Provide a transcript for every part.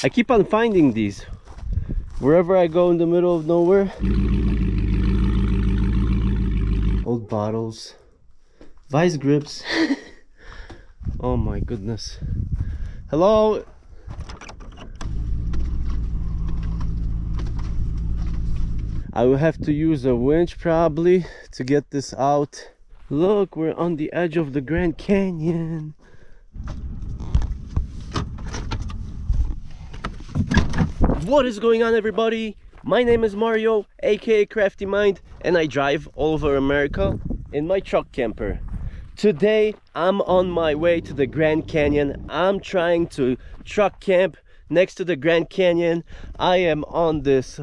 I keep on finding these wherever I go in the middle of nowhere. Old bottles, vice grips. Oh my goodness. Hello. I will have to use a winch probably to get this out. Look, we're on the edge of the Grand Canyon. What is going on, everybody? My name is Mario, aka KraftyMind, and I drive all over America in my truck camper. Today I'm on my way to the Grand Canyon. I'm trying to truck camp next to the Grand Canyon. I am on this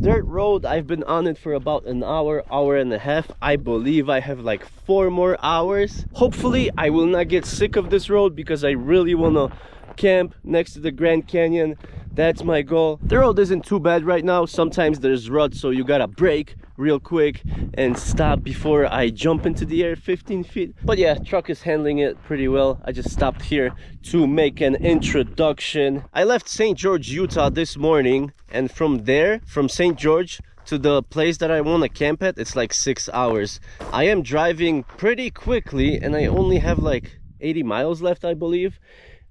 dirt road. I've been on it for about an hour and a half. I believe I have like 4 more hours. Hopefully I will not get sick of this road because I really want to camp next to the Grand Canyon. That's my goal. The road isn't too bad right now. Sometimes there's ruts, so you gotta brake real quick and stop before I jump into the air 15 feet. But yeah, truck is handling it pretty well. I just stopped here to make an introduction. I left St. George, Utah this morning, and from there, from St. George to the place that I want to camp at, it's like 6 hours. I am driving pretty quickly and I only have like 80 miles left, I believe.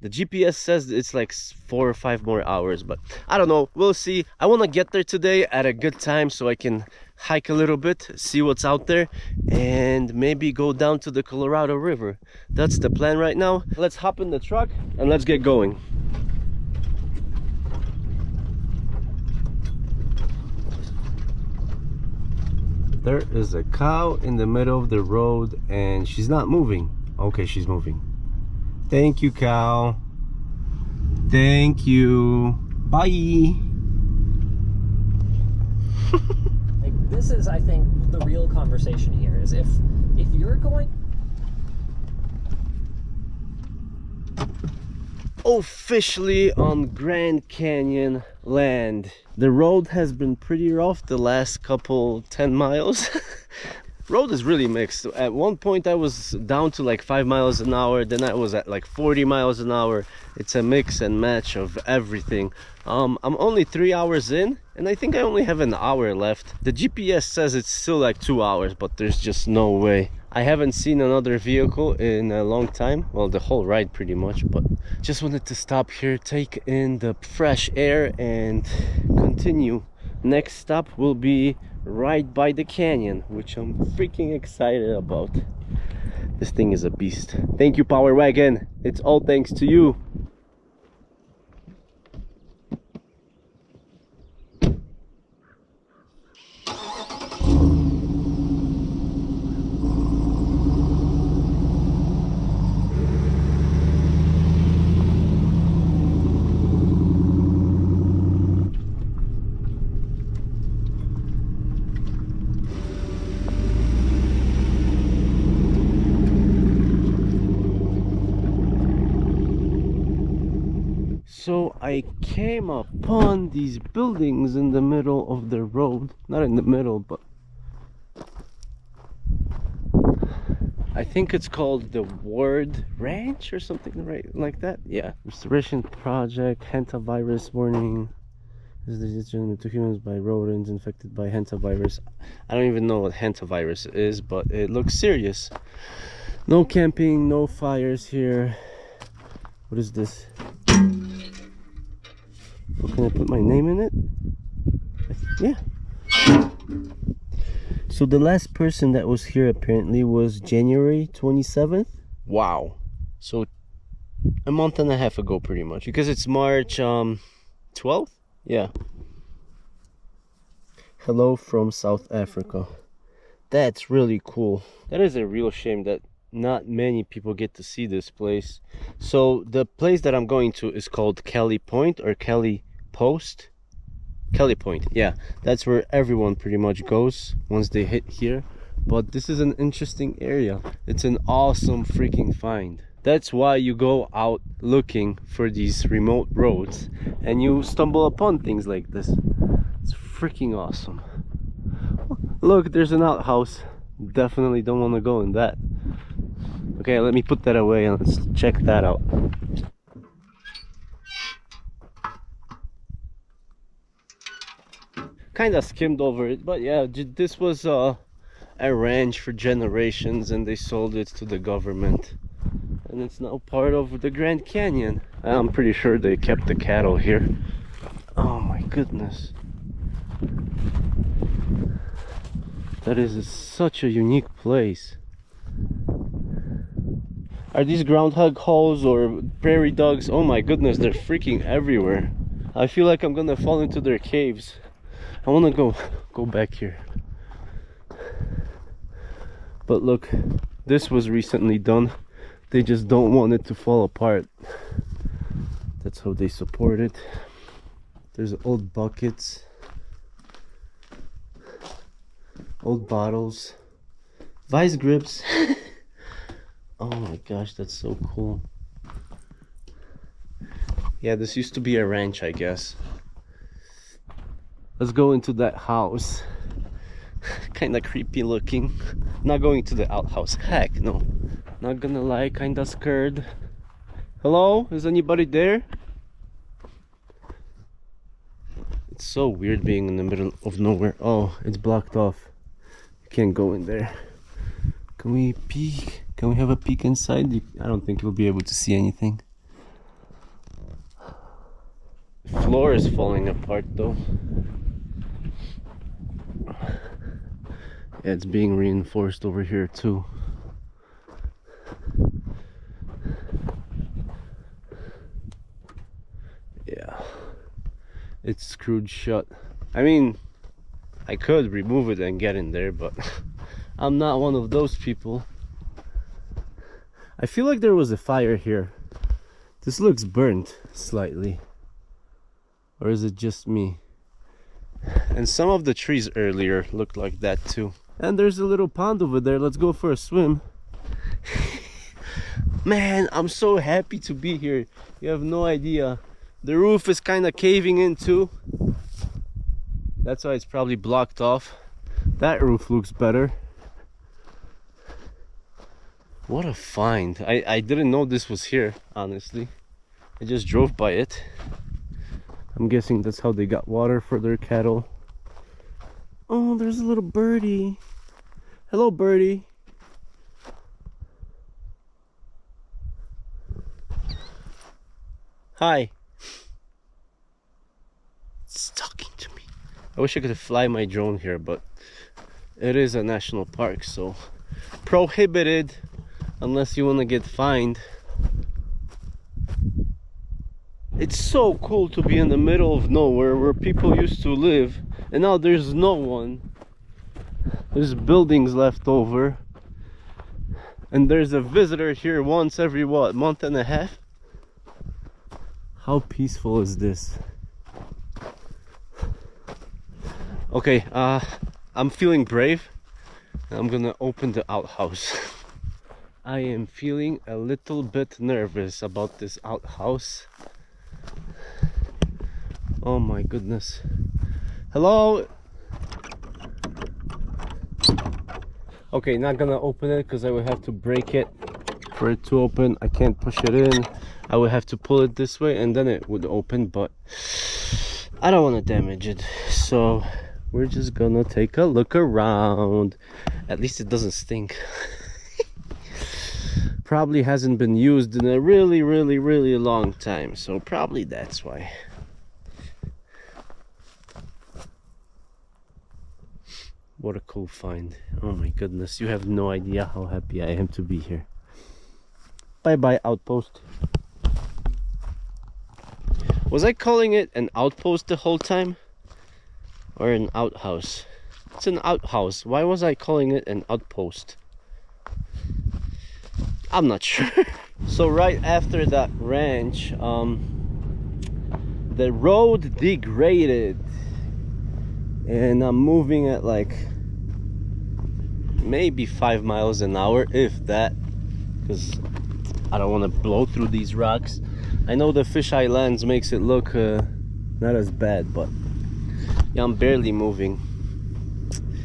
The GPS says it's like 4 or 5 more hours, but I don't know, we'll see. I want to get there today at a good time so I can hike a little bit, see what's out there, and maybe go down to the Colorado River. That's the plan right now. Let's hop in the truck and let's get going. There is a cow in the middle of the road and she's not moving. Okay, she's moving. Thank you, cow. Thank you. Bye. Like, this is, I think, the real conversation here is if you're going... Officially on Grand Canyon land. The road has been pretty rough the last couple 10 miles. Road is really mixed. At one point I was down to like 5 miles an hour, then I was at like 40 miles an hour. It's a mix and match of everything. I'm only 3 hours in and I think I only have an hour left. The GPS says it's still like 2 hours, but there's just no way. I haven't seen another vehicle in a long time, well, the whole ride pretty much, but just wanted to stop here, take in the fresh air and continue. Next stop will be right by the canyon, which I'm freaking excited about. This thing is a beast. Thank you, Power Wagon. It's all thanks to you. So I came upon these buildings in the middle of the road. Not in the middle, but I think it's called the Ward Ranch or something right like that. Yeah. Restoration project, hantavirus warning. This is to humans by rodents infected by hantavirus. I don't even know what hantavirus is, but it looks serious. No camping, no fires here. What is this? Well, can I put my name in it? Yeah. So the last person that was here apparently was January 27th. Wow. So a month and a half ago pretty much, because it's March 12th. Yeah. Hello from South Africa. That's really cool. That is a real shame that not many people get to see this place. So the place that I'm going to is called Kelly Point or Kelly Post. Kelly Point, yeah, that's where everyone pretty much goes once they hit here. But this is an interesting area. It's an awesome freaking find. That's why you go out looking for these remote roads and you stumble upon things like this. It's freaking awesome. Look, there's an outhouse. Definitely don't want to go in that. Okay, let me put that away and let's check that out. kind of skimmed over it, but yeah, this was a ranch for generations, and they sold it to the government, and it's now part of the Grand Canyon. I'm pretty sure they kept the cattle here. Oh my goodness, that is such a unique place. Are these groundhog holes or prairie dogs? Oh my goodness, they're freaking everywhere. I feel like I'm gonna fall into their caves. I wanna go back here. But look, this was recently done. They just don't want it to fall apart. That's how they support it. There's old buckets, old bottles, vice grips. Oh my gosh, that's so cool. Yeah, this used to be a ranch, I guess. Let's go into that house. Kind of creepy looking. Not going to the outhouse. Heck no. Not gonna lie, kind of scared. Hello? Is anybody there? It's so weird being in the middle of nowhere. Oh, it's blocked off. You can't go in there. Can we peek? Can we have a peek inside? I don't think you'll be able to see anything. The floor is falling apart though. Yeah, it's being reinforced over here too. Yeah, it's screwed shut. I mean, I could remove it and get in there, but I'm not one of those people. I feel like there was a fire here. This looks burnt slightly. Or is it just me? And some of the trees earlier looked like that too. And there's a little pond over there. Let's go for a swim. Man, I'm so happy to be here. You have no idea. The roof is kind of caving in too. That's why it's probably blocked off. That roof looks better. What a find. I didn't know this was here, honestly. I just drove by it. I'm guessing that's how they got water for their cattle. Oh, there's a little birdie. Hello, birdie. Hi. It's talking to me. I wish I could fly my drone here, but it is a national park, so prohibited unless you want to get fined. It's so cool to be in the middle of nowhere where people used to live, and now there's no one. There's buildings left over, and there's a visitor here once every what, month and a half? How peaceful is this? Okay, I'm feeling brave. I'm gonna open the outhouse. I am feeling a little bit nervous about this outhouse. Oh my goodness. Hello? Okay, not gonna open it because I will have to break it for it to open. I can't push it in. I would have to pull it this way and then it would open, but I don't want to damage it. So we're just gonna take a look around. At least it doesn't stink. Probably hasn't been used in a really long time, so probably that's why. What a cool find. Oh my goodness, you have no idea how happy I am to be here. Bye bye outpost. Was I calling it an outpost the whole time? Or an outhouse? It's an outhouse. Why was I calling it an outpost? I'm not sure. So right after that ranch, the road degraded, and I'm moving at like maybe 5 miles an hour, if that, because I don't want to blow through these rocks. I know the fisheye lens makes it look not as bad, but yeah, I'm barely moving.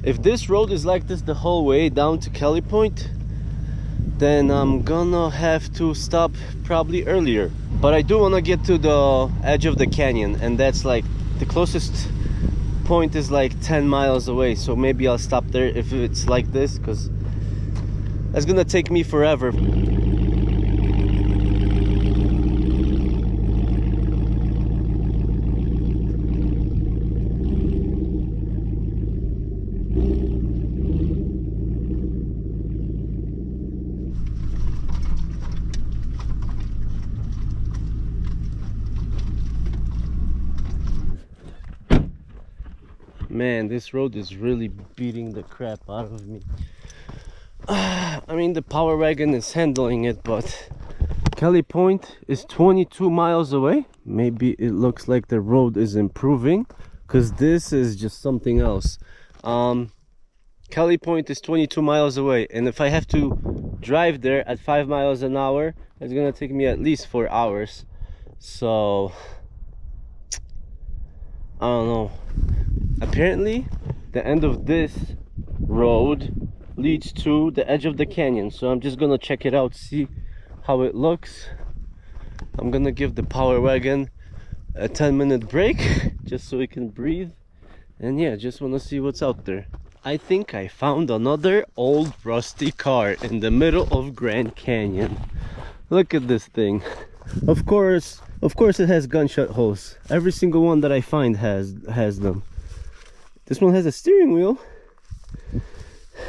If this road is like this the whole way down to Kelly Point, then I'm gonna have to stop probably earlier. But I do want to get to the edge of the canyon, and that's like the closest Point is like 10 miles away, so maybe I'll stop there if it's like this, because that's gonna take me forever. Man, this road is really beating the crap out of me. I mean, the power wagon is handling it, but Kelly Point is 22 miles away. Maybe it looks like the road is improving, because this is just something else. Kelly Point is 22 miles away, and if I have to drive there at 5 miles an hour, it's gonna take me at least 4 hours. So I don't know. Apparently the end of this road leads to the edge of the canyon, so I'm just gonna check it out, see how it looks. I'm gonna give the power wagon a 10-minute break just so it can breathe, and yeah, just want to see what's out there. I think I found another old rusty car in the middle of Grand Canyon. Look at this thing. Of course it has gunshot holes. Every single one that I find has them. This one has a steering wheel,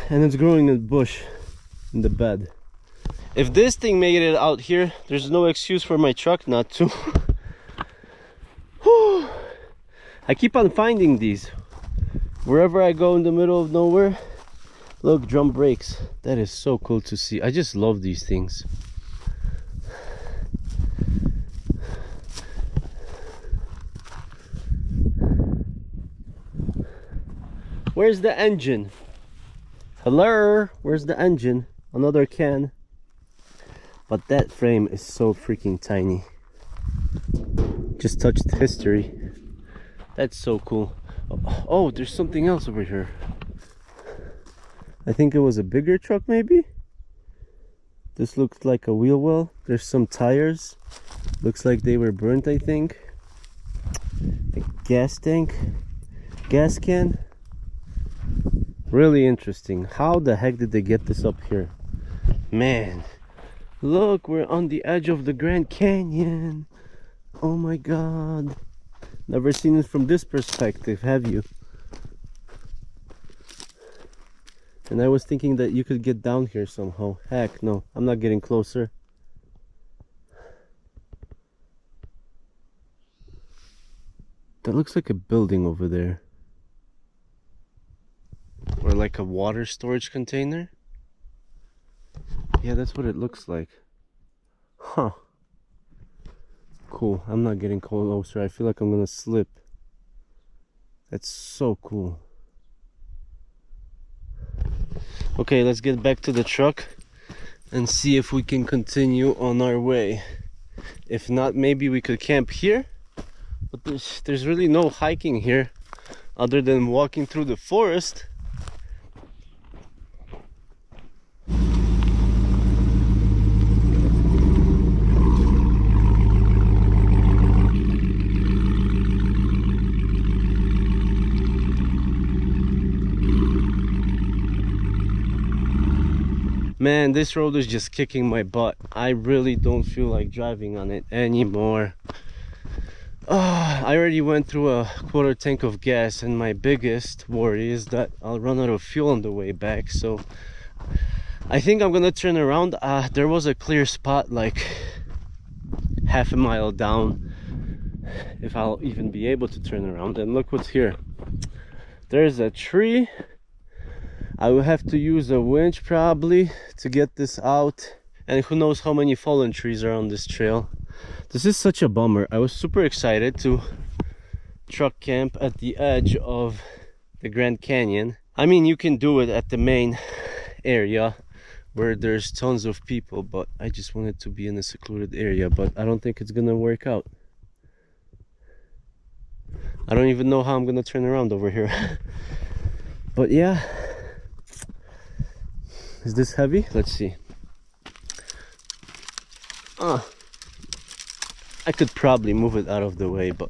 and it's growing in a bush in the bed. If this thing made it out here, there's no excuse for my truck not to. I keep on finding these wherever I go in the middle of nowhere. Look, drum brakes. That is so cool to see. I just love these things. Where's the engine? Hello? Where's the engine? Another can. But that frame is so freaking tiny. Just touched history. That's so cool. Oh, there's something else over here. I think it was a bigger truck maybe? This looks like a wheel well. There's some tires. Looks like they were burnt, I think. A gas tank. Gas can. Really interesting. How the heck did they get this up here? Man, look, we're on the edge of the Grand Canyon. Oh my god. Never seen it from this perspective, have you? And I was thinking that you could get down here somehow. Heck no, I'm not getting closer. That looks like a building over there. Or like a water storage container. Yeah, that's what it looks like. Huh. Cool. I'm not getting closer. I feel like I'm gonna slip. That's so cool. Okay, let's get back to the truck and see if we can continue on our way. If not, maybe we could camp here. But there's really no hiking here other than walking through the forest. Man, this road is just kicking my butt. I really don't feel like driving on it anymore. I already went through a quarter tank of gas, and my biggest worry is that I'll run out of fuel on the way back. So I think I'm gonna turn around. There was a clear spot like half a mile down, if I'll even be able to turn around. And look what's here. There's a tree. I will have to use a winch probably to get this out, and who knows how many fallen trees are on this trail. This is such a bummer. I was super excited to truck camp at the edge of the Grand Canyon. I mean, you can do it at the main area where there's tons of people, but I just wanted to be in a secluded area, but I don't think it's gonna work out. I don't even know how I'm gonna turn around over here. But yeah. Is this heavy? Let's see. I could probably move it out of the way, but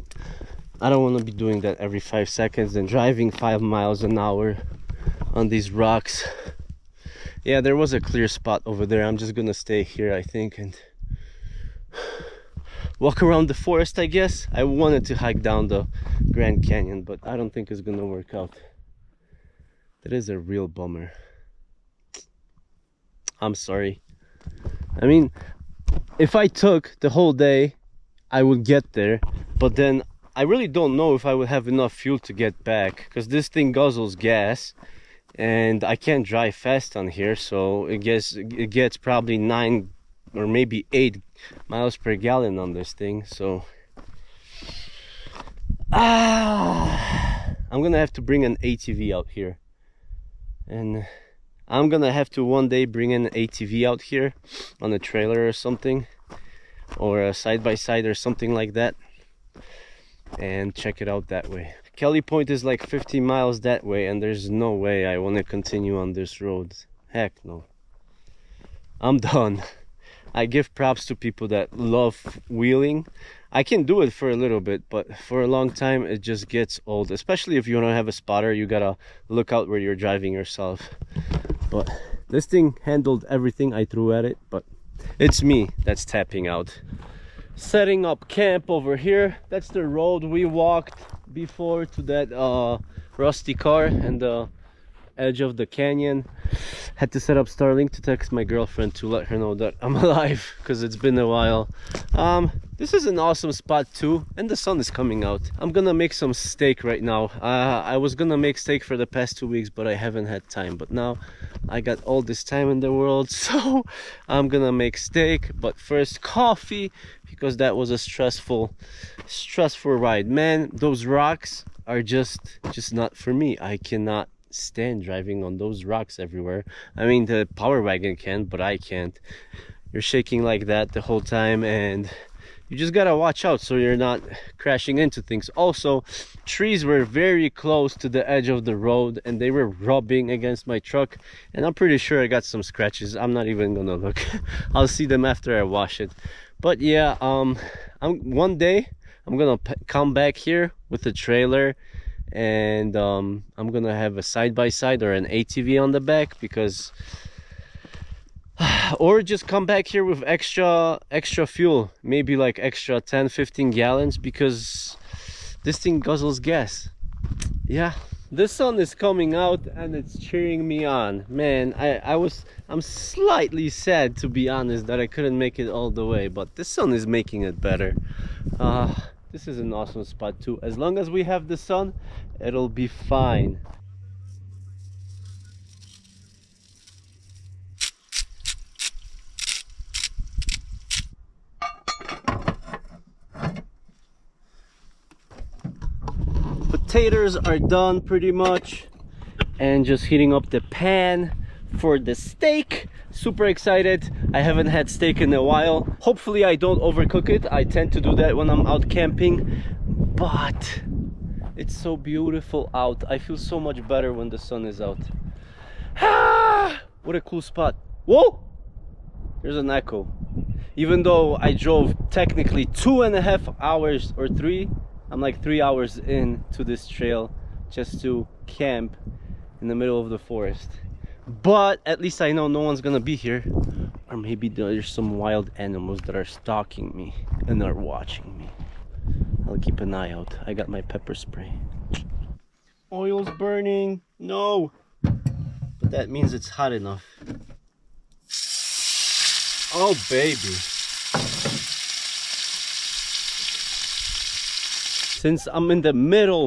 I don't want to be doing that every 5 seconds and driving 5 miles an hour on these rocks. Yeah, there was a clear spot over there. I'm just gonna stay here, I think, and walk around the forest, I guess. I wanted to hike down the Grand Canyon, but I don't think it's gonna work out. That is a real bummer. I'm sorry. I mean, if I took the whole day, I would get there, but then I really don't know if I would have enough fuel to get back, because this thing guzzles gas and I can't drive fast on here, so it gets probably 9 or maybe 8 miles per gallon on this thing. So I'm gonna have to bring an ATV out here, and I'm gonna have to one day bring an ATV out here on a trailer or something, or a side-by-side or something like that, and check it out that way. Kelly Point is like 50 miles that way, and there's no way I want to continue on this road. Heck no. I'm done. I give props to people that love wheeling. I can do it for a little bit, but for a long time it just gets old, especially if you don't have a spotter. You gotta look out where you're driving yourself. But this thing handled everything I threw at it, but it's me that's tapping out. Setting up camp over here. That's the road we walked before to that rusty car and the edge of the canyon. Had to set up Starlink to text my girlfriend to let her know that I'm alive, because it's been a while. This is an awesome spot too, and the sun is coming out. I'm gonna make some steak right now. I was gonna make steak for the past 2 weeks, but I haven't had time. But now I got all this time in the world, so I'm gonna make steak. But first, coffee, because that was a stressful ride. Man, those rocks are just not for me. I cannot stand driving on those rocks everywhere. I mean, the power wagon can, but I can't. You're shaking like that the whole time, and you just gotta watch out so you're not crashing into things. Also, trees were very close to the edge of the road and they were rubbing against my truck, and I'm pretty sure I got some scratches. I'm not even gonna look. I'll see them after I wash it. But yeah, one day I'm gonna come back here with the trailer, and I'm gonna have a side-by-side or an ATV on the back, because or just come back here with extra fuel, maybe like extra 10-15 gallons, because this thing guzzles gas. Yeah, the sun is coming out and it's cheering me on. Man, I'm slightly sad, to be honest, that I couldn't make it all the way, but the sun is making it better. This is an awesome spot too. As long as we have the sun, it'll be fine. Potatoes are done pretty much, and just heating up the pan for the steak. Super excited. I haven't had steak in a while. Hopefully I don't overcook it. I tend to do that when I'm out camping, but it's so beautiful out. I feel so much better when the sun is out. What a cool spot. Whoa, there's an echo. Even though I drove technically 2.5 hours or 3, I'm like 3 hours into this trail just to camp in the middle of the forest. But at least I know no one's gonna be here, or maybe there's some wild animals that are stalking me and are watching me. I'll keep an eye out. I got my pepper spray. Oil's burning. No, but that means it's hot enough. Oh baby. Since I'm in the middle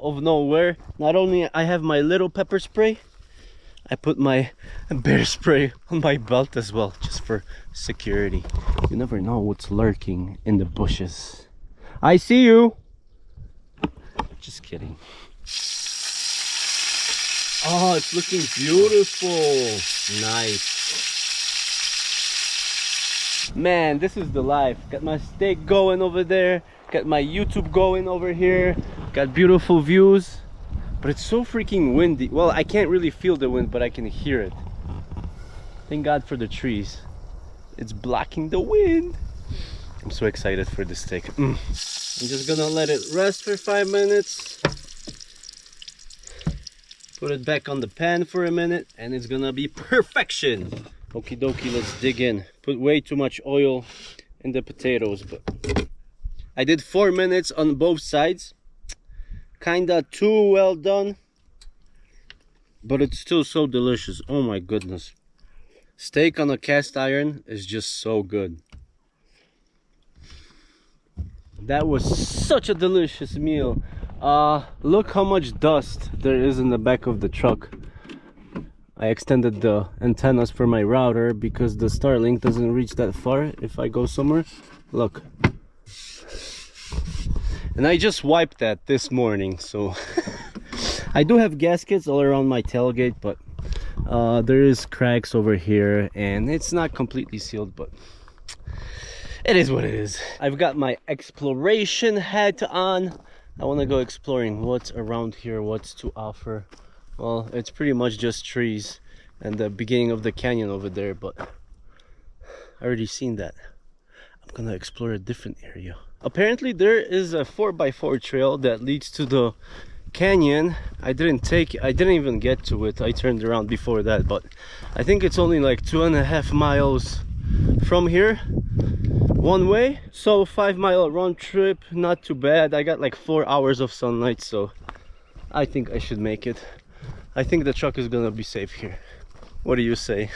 of nowhere, not only I have my little pepper spray, I put my bear spray on my belt as well, just for security. You never know what's lurking in the bushes. I see you. Just kidding. Oh, it's looking beautiful. Nice. Man, this is the life. Got my steak going over there. Got my YouTube going over here. Got beautiful views. But it's so freaking windy. Well, I can't really feel the wind, but I can hear it. Thank God for the trees. It's blocking the wind. I'm so excited for this steak. I'm just gonna let it rest for 5 minutes. Put it back on the pan for a minute and it's gonna be perfection. Okie dokie, let's dig in. Put way too much oil in the potatoes, but I did 4 minutes on both sides. Kinda too well done, but it's still so delicious. Oh my goodness. Steak on a cast iron is just so good. That was such a delicious meal. Look how much dust there is in the back of the truck. I extended the antennas for my router because the Starlink doesn't reach that far if I go somewhere. Look. And I just wiped that this morning, so I do have gaskets all around my tailgate, but there is cracks over here and it's not completely sealed, but it is what it is. I've got my exploration hat on. I want to go exploring what's around here, what's to offer. Well, it's pretty much just trees and the beginning of the canyon over there, but I already seen that. I'm gonna explore a different area. Apparently there is a 4x4 trail that leads to the canyon. I didn't even get to it. I turned around before that, but I think it's only like 2.5 miles from here one way, so 5-mile round trip, not too bad. I got like 4 hours of sunlight, so I think I should make it. I think the truck is gonna be safe here. What do you say?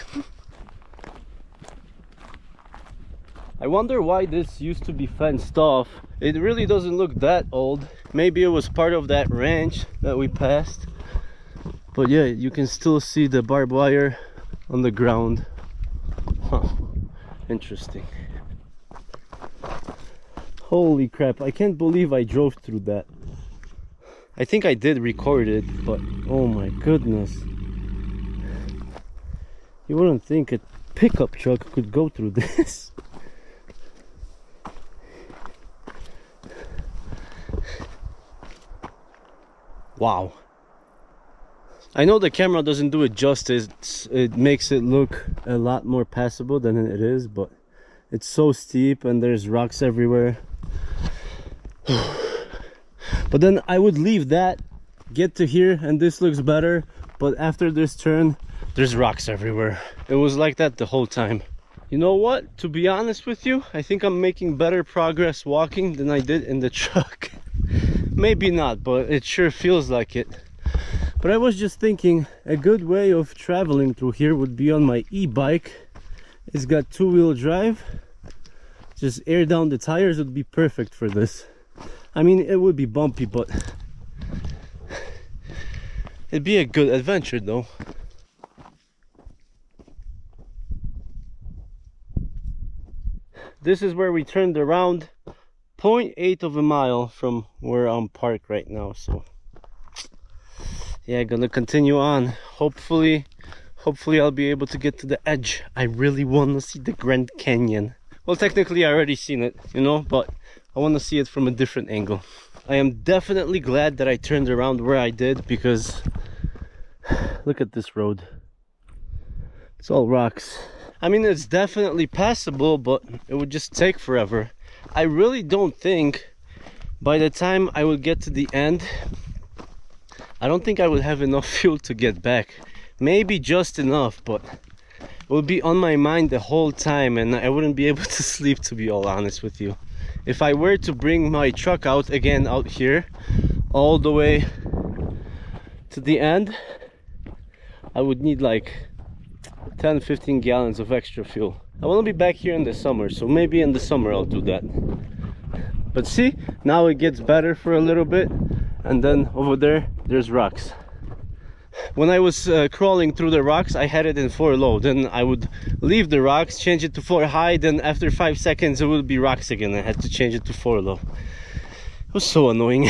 I wonder why this used to be fenced off. It really doesn't look that old. Maybe it was part of that ranch that we passed, but yeah, you can still see the barbed wire on the ground. Huh. Interesting. Holy crap, I can't believe I drove through that. I think I did record it, but oh my goodness. You wouldn't think a pickup truck could go through this. Wow. I know the camera doesn't do it justice. It makes it look a lot more passable than it is, but it's so steep and there's rocks everywhere. But then I would leave that, get to here, and this looks better, but after this turn there's rocks everywhere. It was like that the whole time. You know what, to be honest with you, I think I'm making better progress walking than I did in the truck. Maybe not, but it sure feels like it. But I was just thinking a good way of traveling through here would be on my e-bike. It's got 2-wheel drive. Just air down the tires would be perfect for this. I mean, it would be bumpy, but it'd be a good adventure though. This is where we turned around, 0.8 of a mile from where I'm parked right now. So yeah, gonna continue on. Hopefully I'll be able to get to the edge. I really want to see the Grand Canyon. Well, technically I already seen it, you know, but I want to see it from a different angle. I am definitely glad that I turned around where I did, because look at this road. It's all rocks. I mean, it's definitely passable, but it would just take forever. I really don't think by the time I would get to the end, I don't think I would have enough fuel to get back. Maybe just enough, but it would be on my mind the whole time and I wouldn't be able to sleep, to be all honest with you. If I were to bring my truck out again out here all the way to the end, I would need like 10-15 gallons of extra fuel. I want to be back here in the summer, so maybe in the summer I'll do that. But see, now it gets better for a little bit, and then over there's rocks. When I was crawling through the rocks, I had it in 4 low. Then I would leave the rocks, change it to 4 high, then after 5 seconds it would be rocks again. I had to change it to 4 low. It was so annoying.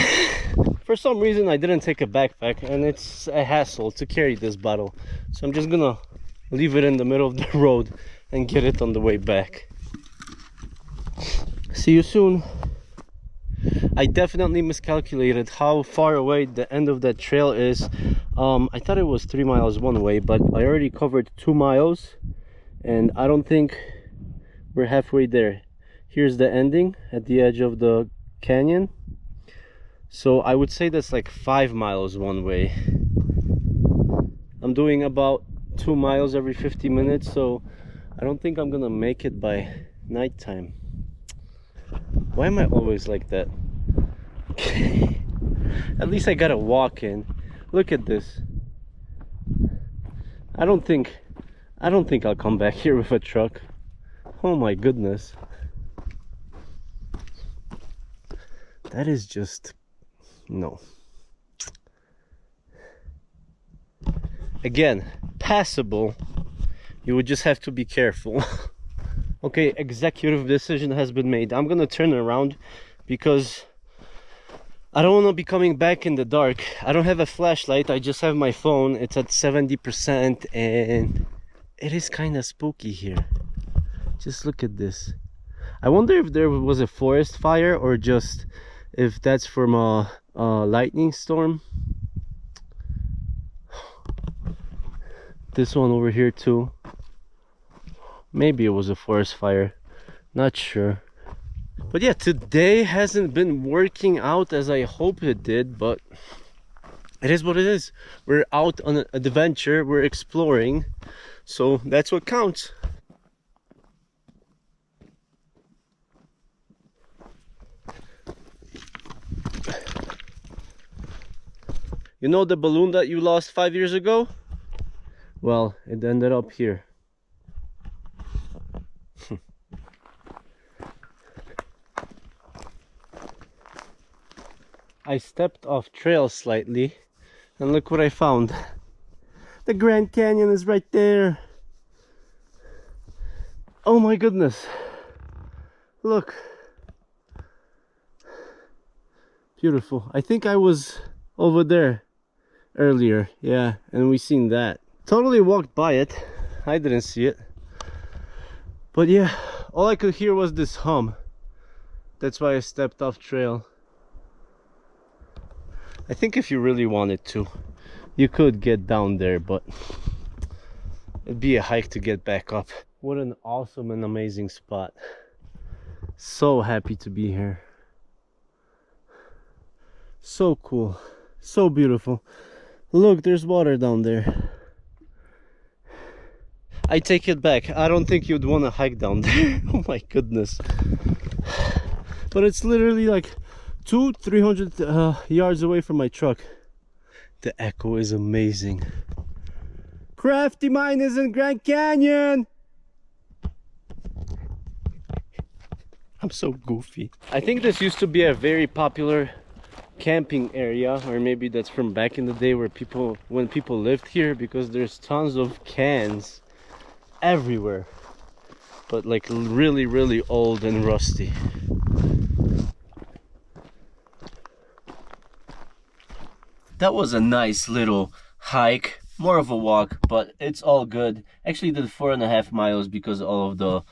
For some reason I didn't take a backpack, and it's a hassle to carry this bottle. So I'm just gonna leave it in the middle of the road and get it on the way back. See you soon. I definitely miscalculated how far away the end of that trail is. I thought it was 3 miles one way, but I already covered 2 miles and I don't think we're halfway there. Here's the ending at the edge of the canyon. So I would say that's like 5 miles one way. I'm doing about 2 miles every 50 minutes, so I don't think I'm gonna make it by nighttime. Why am I always like that? At least I got a walk in. Look at this. I don't think I'll come back here with a truck. Oh my goodness. That is just no. Again, passable. You would just have to be careful. Okay, executive decision has been made. I'm gonna turn around because I don't want to be coming back in the dark. I don't have a flashlight, I just have my phone. It's at 70% and it is kind of spooky here. Just look at this. I wonder if there was a forest fire or just if that's from a lightning storm. This one over here too. Maybe it was a forest fire. Not sure. But yeah, today hasn't been working out as I hoped it did, but it is what it is. We're out on an adventure, we're exploring, so that's what counts. You know the balloon that you lost 5 years ago? Well, it ended up here. I stepped off trail slightly and look what I found. The Grand Canyon is right there. Oh my goodness. Look. Beautiful. I think I was over there earlier. Yeah, and we seen that. Totally walked by it. I didn't see it. But yeah, all I could hear was this hum. That's why I stepped off trail. I think if you really wanted to, you could get down there, but it'd be a hike to get back up. What an awesome and amazing spot. So happy to be here. So cool, so beautiful. Look, there's water down there. I take it back. I don't think you'd want to hike down there. Oh my goodness. But it's literally like 200-300 yards away from my truck. The echo is amazing. KraftyMind is in Grand Canyon. I'm so goofy. I think this used to be a very popular camping area, or maybe that's from back in the day where when people lived here, because there's tons of cans everywhere, but like really old and rusty. That was a nice little hike, more of a walk, but it's all good. Actually did 4.5 miles because all of the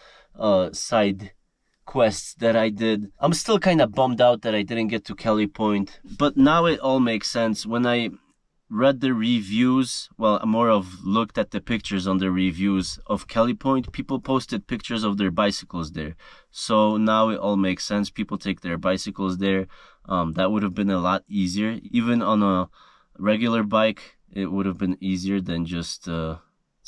side quests that I did. I'm still kind of bummed out that I didn't get to Kelly Point, but now it all makes sense. When I read the reviews, well, I more of looked at the pictures on the reviews of Kelly Point, people posted pictures of their bicycles there. So now it all makes sense. People take their bicycles there. That would have been a lot easier. Even on a regular bike, it would have been easier than just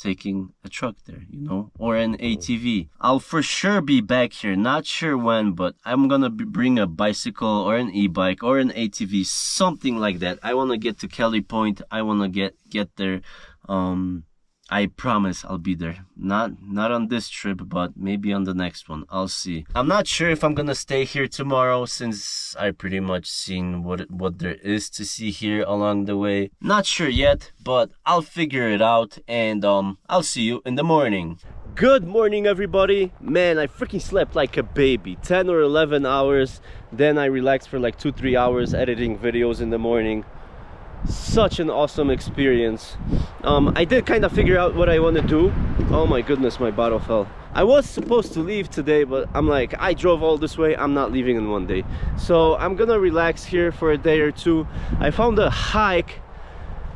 taking a truck there, you know, or an ATV. I'll for sure be back here, not sure when, but I'm gonna bring a bicycle or an e-bike or an ATV, something like that. I want to get to Kelly Point. I want to get there. I promise I'll be there. Not on this trip, but maybe on the next one. I'll see. I'm not sure if I'm gonna stay here tomorrow, since I pretty much seen what there is to see here along the way. Not sure yet, but I'll figure it out, and I'll see you in the morning. Good morning, everybody. Man, I freaking slept like a baby. 10 or 11 hours. Then I relaxed for like 2-3 hours editing videos in the morning. Such an awesome experience. I did kind of figure out what I want to do. Oh my goodness, my bottle fell. I was supposed to leave today, but I'm like, I drove all this way, I'm not leaving in one day. So I'm gonna relax here for a day or two. I found a hike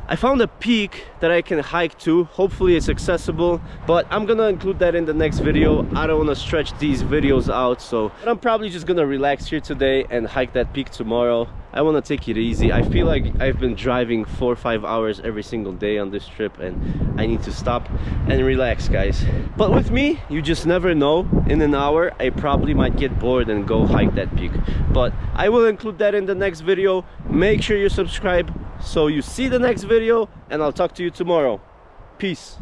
I found a peak that I can hike to. Hopefully it's accessible, but I'm gonna include that in the next video. I don't want to stretch these videos out, so I'm probably just gonna relax here today and hike that peak tomorrow. I want to take it easy. I feel like I've been driving 4 or 5 hours every single day on this trip, and I need to stop and relax, guys. But with me, you just never know. In an hour I probably might get bored and go hike that peak, but I will include that in the next video. Make sure you subscribe so you see the next video, and I'll talk to you tomorrow. Peace.